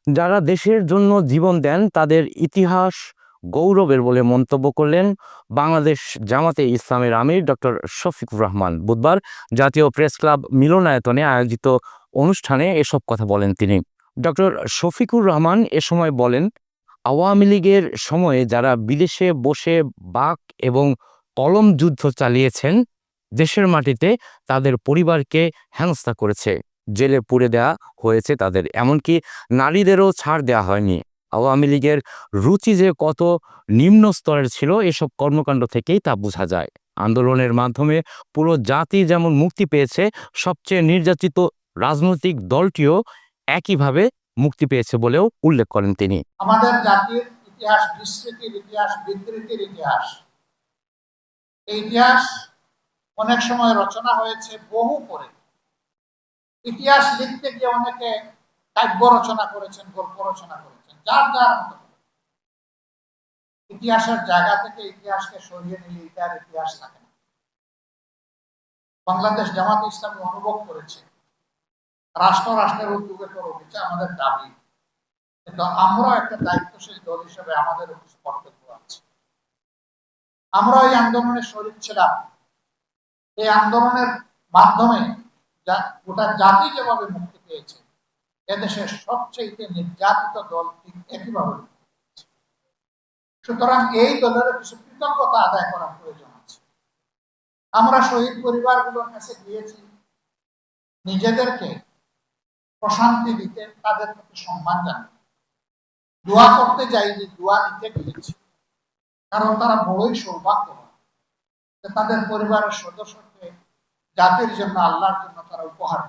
যারা দেশের জন্য জীবন দেন তাদের ইতিহাস গৌরবের বলে মন্তব্য করলেন বাংলাদেশ জামাতে ইসলামের আমির ডক্টর শফিকুর রহমান। বুধবার জাতীয় প্রেস ক্লাব মিলনায়তনে আয়োজিত অনুষ্ঠানে এসব কথা বলেন তিনি। ডক্টর শফিকুর রহমান এ সময় বলেন, আওয়ামী লীগের সময়ে যারা বিদেশে বসে বাক এবং কলম যুদ্ধ চালিয়েছেন, দেশের মাটিতে তাদের পরিবারকে হেনস্থা করেছে, জেলে পুরে দেওয়া হয়েছে তাদের, এমনকি নারীদেরও ছাড় দেওয়া হয়নি। আওয়ামী লীগের রুচি যে কত নিম্ন স্তরের ছিল এসব কর্মকাণ্ড থেকেই তা বোঝা যায়। আন্দোলনের মাধ্যমে পুরো জাতি যেমন মুক্তি পেয়েছে, সবচেয়ে নির্যাতিত রাজনৈতিক দলটিও একইভাবে মুক্তি পেয়েছে বলেও উল্লেখ করেন তিনি। আমাদের জাতির ইতিহাস বিস্মৃতির ইতিহাস, বিকৃতির ইতিহাস। এই ইতিহাস অনেক সময় রচনা হয়েছে বহু পরে। ইতিহাস লিখতে গিয়ে অনেকে কাব্য রচনা করেছেন, গল্প রচনা করেছেন, যার যার মতো। ইতিহাসের জায়গা থেকে ইতিহাসকে সরিয়ে নিলে এটার ইতিহাস থাকে না। বাংলাদেশ জামাত ইসলামী অনুভব করেছে রাষ্ট্রের উদ্যোগে করুক, এটা আমাদের দাবি, কিন্তু আমরাও একটা দায়িত্বশীল দল হিসেবে আমাদের কর্তব্য আছে। আমরা এই আন্দোলনে শরীক ছিলাম। এই আন্দোলনের মাধ্যমে গোটা জাতি যেভাবে মুক্তি পেয়েছে, এদেশের সবচেয়ে নির্যাতিত দল ঠিক একইভাবে। সুতরাং এই দলের কিছু কৃতজ্ঞতা আদায় করার প্রয়োজন আছে। আমরা শহীদ পরিবারগুলোর কাছে গিয়েছি নিজেদেরকে প্রশান্তি দিতে, তাদের প্রতি সম্মান জানাতে, দোয়া করতে যাইনি, দোয়া নিতে গিয়েছি। কারণ তারা বড়ই সৌভাগ্যবান যে তাদের পরিবারের সদস্যকে জাতির জন্য, আল্লাহর জন্য তারা উপহার